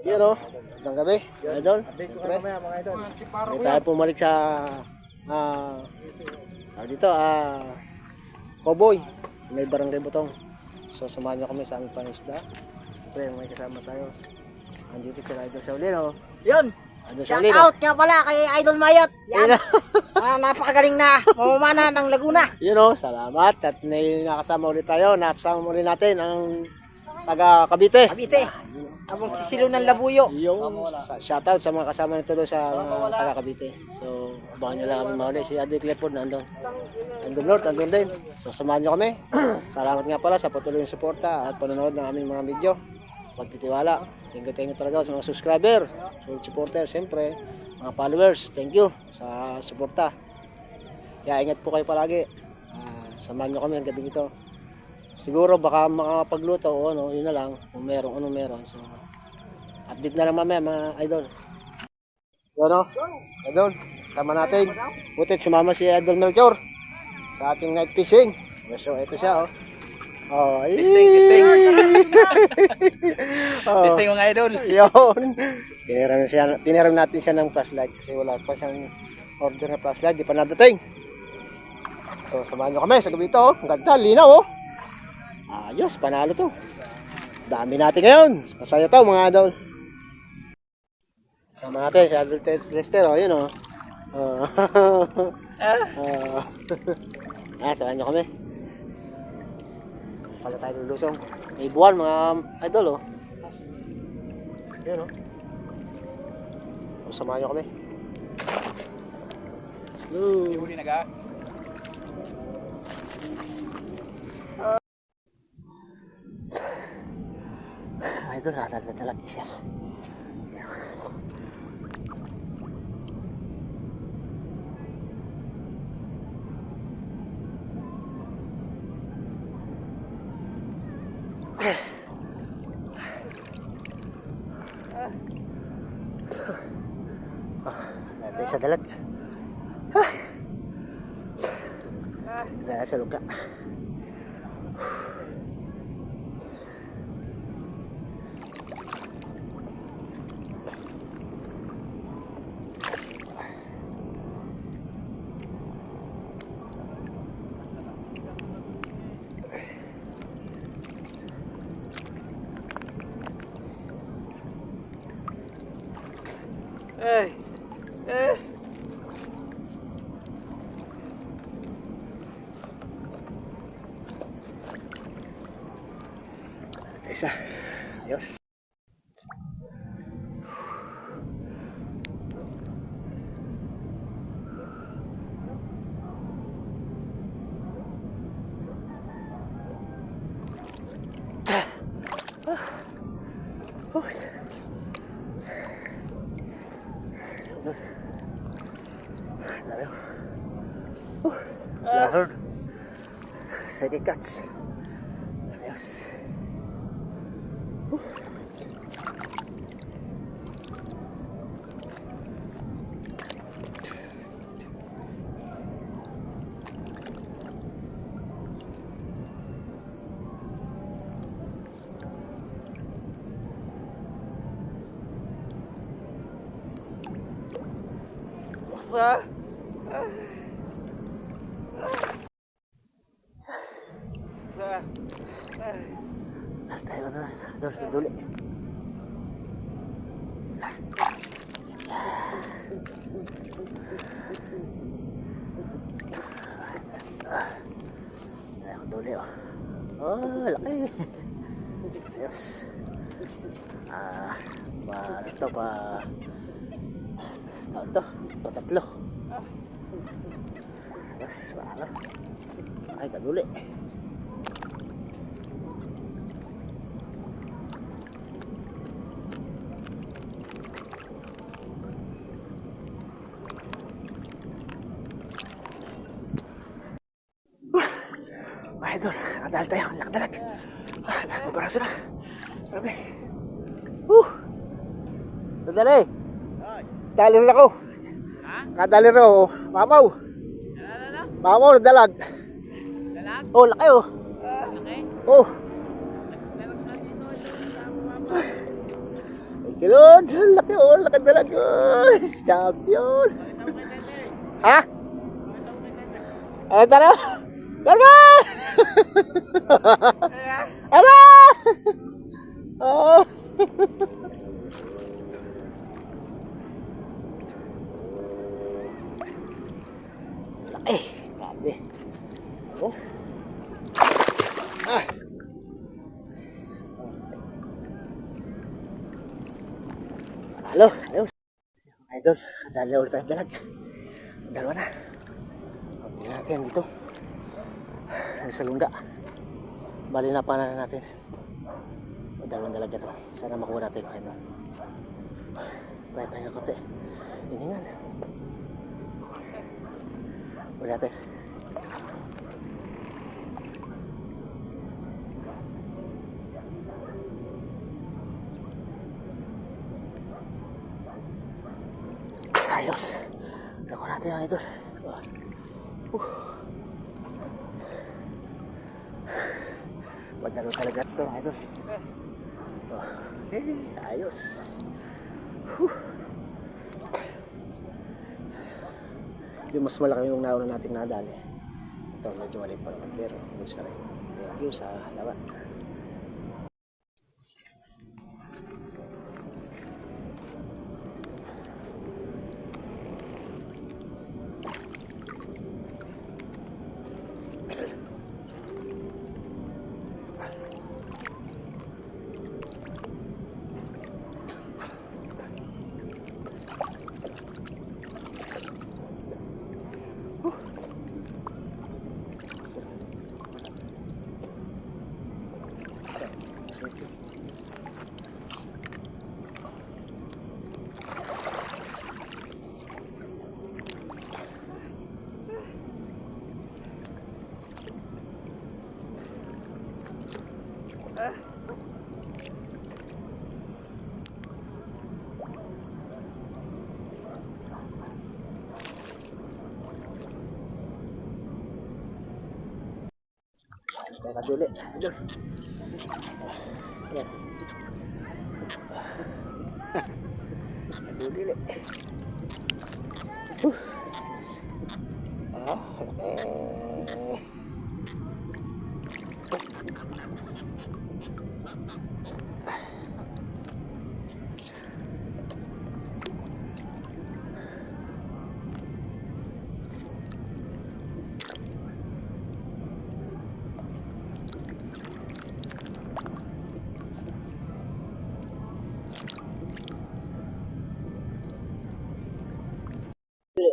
Yan o, ng gabi, idol. Siyempre, may tayo pumalik sa dito, Cowboy, may barangay Butong. So samahan nyo kami sa aming panisda. Siyempre, may kasama tayo. Andito sila Idol Shaolin o. Yun! Shout out nga pala kay Idol Mayot. Yan! Napakagaling na mamamana ng Laguna. Yun o, salamat. At nakasama ulit tayo. Nakasama ulit natin ang taga Cavite. Cavite. Abang sisilo ng Labuyo. Yung shoutout sa mga kasama nito doon sa mga taga Cavite. So, abangan nyo lang kami mahuli. Si Adi Clepod nandun. Nandun North, nandun din. So, samahan nyo kami. Salamat nga pala sa patuloy ng suporta at panonood ng aming mga video. Pagtitiwala. Thank you talaga sa mga subscriber, supporter, siyempre, mga followers. Thank you sa suporta. Kaya ingat po kayo palagi. Samahan nyo kami ang gabi ito. Siguro baka makapagluto o ano, yun na lang. Kung meron, ano meron. So, update na lang mamaya mga idol. Yun o, idol, tama natin. Butit sumama si Idol Melchor sa ating night fishing. So, ito siya o. Oh, testing. Testing mga idol. Yun. Tiniram natin siya ng flashlight kasi wala pa siyang order na flashlight. Di pa nadating. So, samahan nyo kami sa gabi ito. Ang ganda, linaw oh. Ayos, panalo to. Dami natin ngayon. Masaya to mga idol. Sama natin si Idol Lester oh. Yun oh. Samahan nyo kami. Pala tayo lulusong. May buwan mga idol oh. Yun oh. Samahan nyo kami. Let's go. Huli na ka? Idol, natatalag siya. Natin sa dalag. Nasa luka. Isa. Ayos. Lahord. Sige cuts. Ayos. Tayo na duli. Tayo duli oh. Oh, laki. Ayos. Ito pa. Ito, patatlo. Ayos, paano? Ay, kaduli. Idol, dahil tayo, lakdalag. Pagparaso na. Grabe. Dadali. Dali rin ako. Kadali rin ako. Mamaw. Mamaw, nadalag. Dalag? Oh, laki oh. Laki? Oh. Kilod, laki oh, laki talaga. Champion. Ha? Ano tara? Kalma! Ama! Oh. Laki, grabe. Oh. Ah. Halo, ayos. Idol, dalawa ulit tayo dalag. Dalawa na. Tingnan natin dito. Sa lungga. Bali na pa na natin. Dalawang dalaga to. Sana makuha natin. Ito. Pahinga kote. Hiningan. Huwag natin. Ayos. Nakuha natin mga idol. Magdalo talaga ito mga idol. Ayos. Yung mas malaki yung nauna nating nadali. Ito medyo maliit pa naman pero gusto rin. Thank you sa laban. Kaya kaduli. Idol. Ayan. Kaduli. Ah,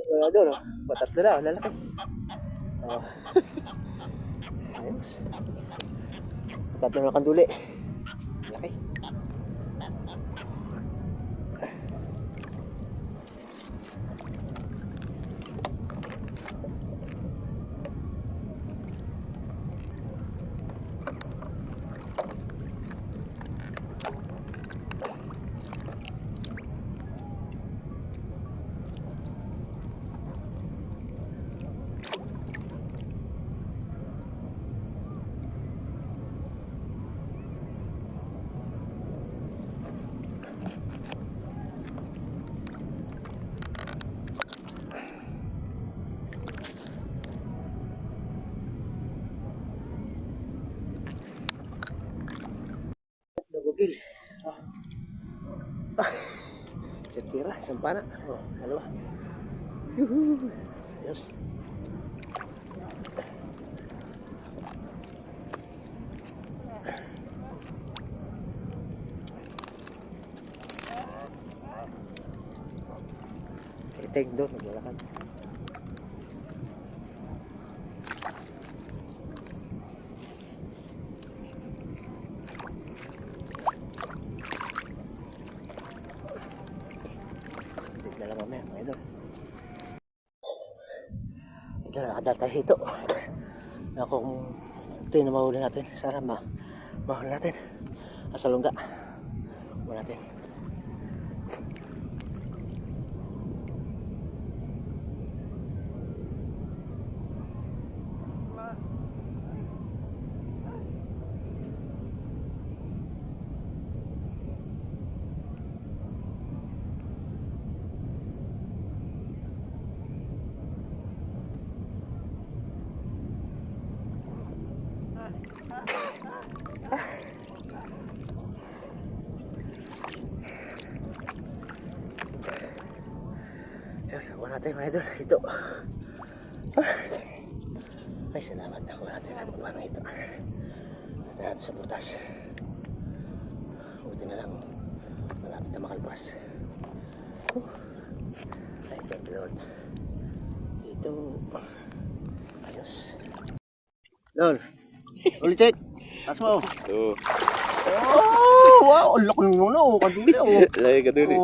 wala doon, oh. Batat na lang, lalaki. Oh. Ayos. Batat na lang kanduli. Laki. Dagugil. Oh. Sentira, sampana. Oh, dalawa. Yuhu. Ayos. Iteng doon, naglalakad. Ito na, nakadal tayo ito. Kung ito yung mahuli natin, sana mahuli natin. Asa lungga. Mahuli natin. natin mga idol. Ito. Ay, salamat ako natin ang paano ito. Natin sa butas. Buti na lang. Malapit na makalpas. Ay, thank you Lord. Ito. Ayos. Lord. Ulit check. Taas mo. Oo. Oh, wow. Ang laki mo na. Kaduli. Lagi ka duli.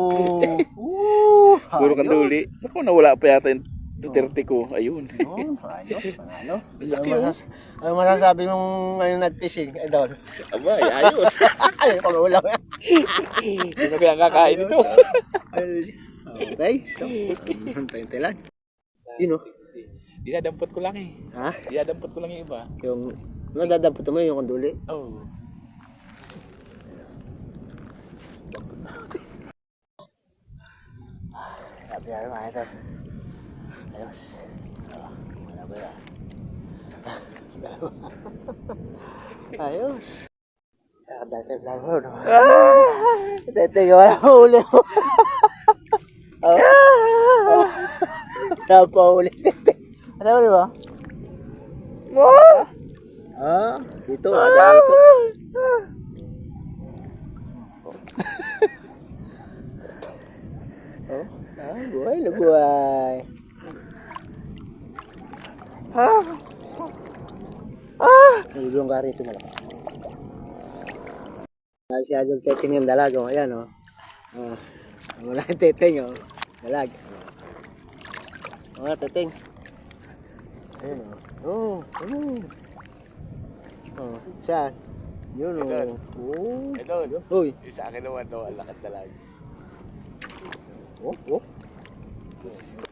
Puro Ayos. kanduli. Naku, nawala pa yata yung Duterte ko. Ayun. Yun, ayos, panalo. Ano masasabi mong ngayon nat fishing, idol? Aba, ayos. Ay, pag-ulam yan. Hindi na kaya kakain ito. Okay, so, hintay lang. Yun o. Dinadampot ko lang eh. Ha? Dinadampot ko lang yung iba. Yung, nadadampot mo yung kanduli. Oh. Sabi na naman, idol. Ayos. Wala ba yan? Ayos. Dati vlog no? Dati wala mo uli mo. Napahuli. Ano uli ba? Dito. Ada dito. Buhay na buhay. Ilong ka rito malaki. Masyadong teteng yung dalag. Ayan o. Wala yung teteng o. Dalag. Wala teteng. Ayan o. Saan? Yun o. Idol. Uy. Sa akin naman to, ang lakas talaga.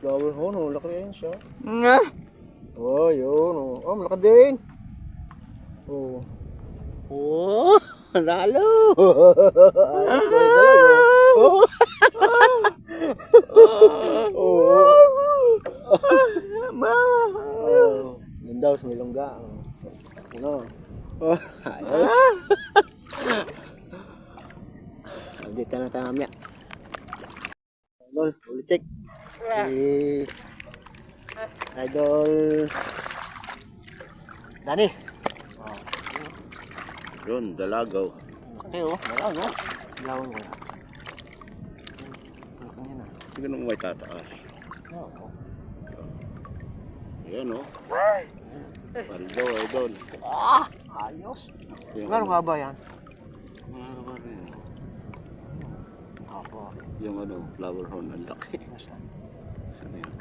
Flower horn o. Laki rin siya. Yun o. Malaki din. Nalo! Yun daw sa milongga. Ano? Ayos. Dito na tayo mamaya. Idol, ulit check. Idol Dani. Yun, dalagaw. Okay oh, dalaw. Dalawan ko. Kanya na. Sige nung may tataas. Oo. Ayan o. Paldo, idol. Ayos. Yung Gano'n nga ba yan? Ano ba rin? Apo. Yung ano, flower horn, ang laki. Nasaan? Saan yan?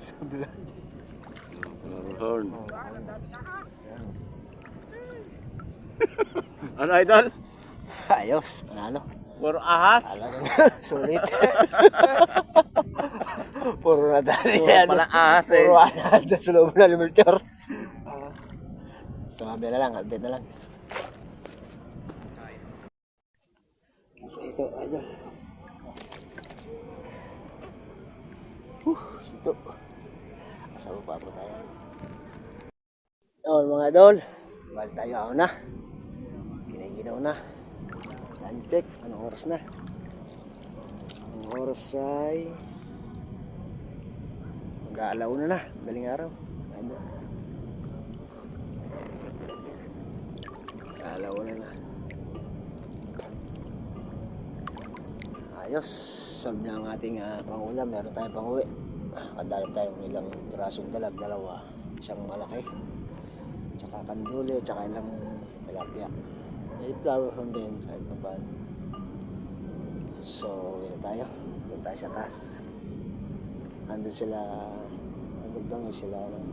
Sa vlog. Yung flower horn. Ano, idol? Ayos. Ano? Puro ahas. Sulit. Puro nadali Puro yan. pala ahas eh. Puro ahas sa loob na limultor. Samabi na lang, update na lang. Ito, idol. Ito. Kasama pa po tayo. Yun mga idol. Balik tayo ako na. Ginaginaw na. Time check. Anong oras na? Ang oras ay mag-aalaw na. Daling araw. Idol. Mag-aalaw na. Ayos. Solve na ang ating pangulam. Meron tayong panguwi. Kadali tayong ilang pirasong dalag. Dalawa. Isang malaki. Tsaka kanduli. Tsaka ilang tilapia. May flower horn din kahit pa paano. So, yun na tayo. Doon tayo sa taas. Andun sila, nagulbangin sila ng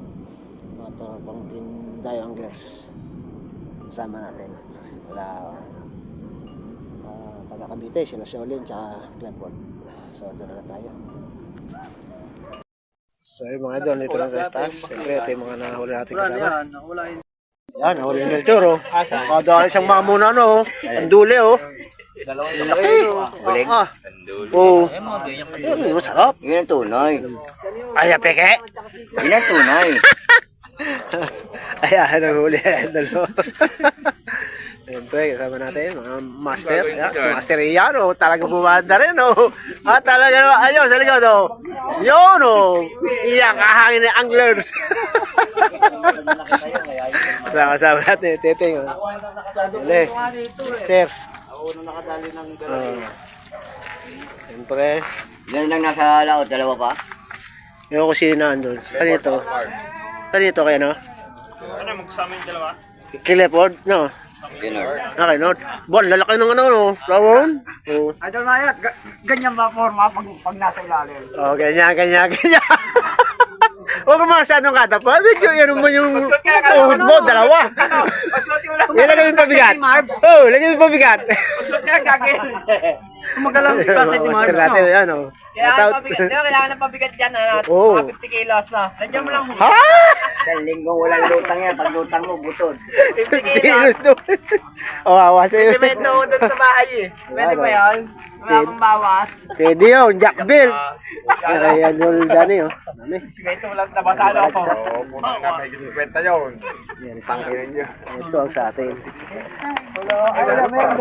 mga tropang team Dayo Anglers. Kasama natin. Wala, taga Cavite, sila Solin, tsaka Clifford. So, doon na lang tayo. So, yung mga doon, dito lang tayo sa taas. Siyempre, ito yung mga nahuli natin kasama. Yan, nahuli yung Melchor, oh. Kadaan isang mamuna, no, oh. Anduli, oh. Laki. Buling. Oo. Yun, masarap. Yan ang tunay. Ay, peke. Yan ang tunay. Ayan, nahuli. Siyempre, kasama natin, mga master. Ayan, si Master Ian, oh, talaga bumanda rin, oh. Ah, talaga, ayun, sa likod, oh. Yun, oh. Iyak, kahangin ng anglers. Kasama natin, Teteng, oh. Dali, Master. Oh. Siyempre, Yan lang nasa laot, dalawa pa. yung ko sino na andun. Kanito? Kanito kaya, no? Ano, magsama yung dalawa? Kilepod, no? Okay, no? Bon, lalaki ng ano, no? Tawon? Oh. Idol Mayat, ganyan ba forma pag nasa ilalim? Oh, ganyan. Huwag mo masyadong katapa. Medyo yan mo yung tuhod mo, dalawa. Ilagay mo yung pabigat. Oh, lagay mo yung pabigat. Kumagalang si Kasi ni Master natin, yan, oh. Kailangan ng pabigat dyan, Oh. 50 kilos na. Nandiyan mo lang. Ha? Isang linggong walang lutang yan. Pag lutang mo, butod. 50 kilos doon. Oh, awa sa'yo. May doon sa bahay eh. Pwede ba yan? Wala akong bawas. Pwede yun, Jack Bill. Kaya Dol Dani, oh. Dami. Sigurito lang nabasalo ako. Yan, tangkinan nyo. Ito ang sa atin.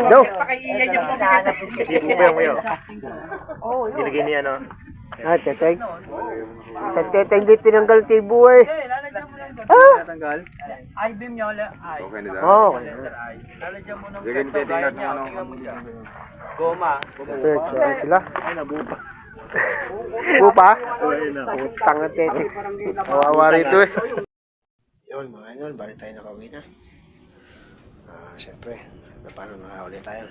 Do. Pakiiyan yung pabigat. Nilagay niya, no? Ah, teteng. Teteng di tinanggal tibo eh. Ah! Ay, beam niya ulit. Ay. Oh, Lalagyan mo ng peto. Gaya niya. Tingnan mo siya. Goma. perfect. So, sila. Ay, nabupa. Bupa? Utang ang teteng. Kawawa rito eh. Yun mga idol, bali tayo nakauwi na. Siyempre, paano nakahuli tayo?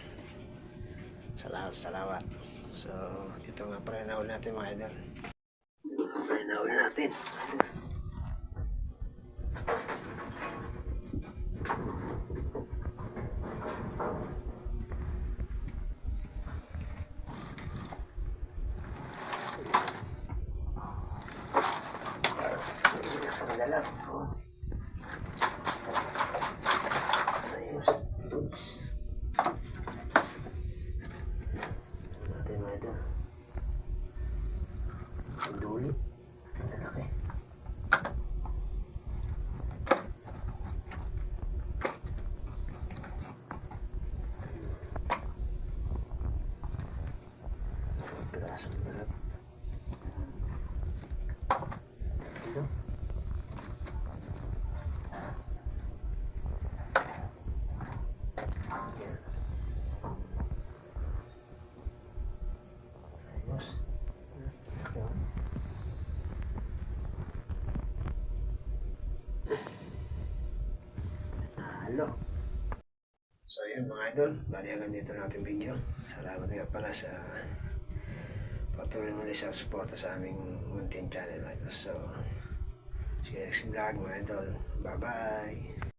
Salamat. So, ito nga pala nahuli natin mga idol. Okay, nahuli natin. Lang. Oh. Ayos. Natin mga idol. Ang duli. Ang laki. Pirasong sarap. Ito. Halo. So yun mga idol, bali hanggang dito natin video. Salamat nga pala sa patuloy muli sa suporta sa aming munting channel mga idol. So, see you next vlog mga idol. Bye bye!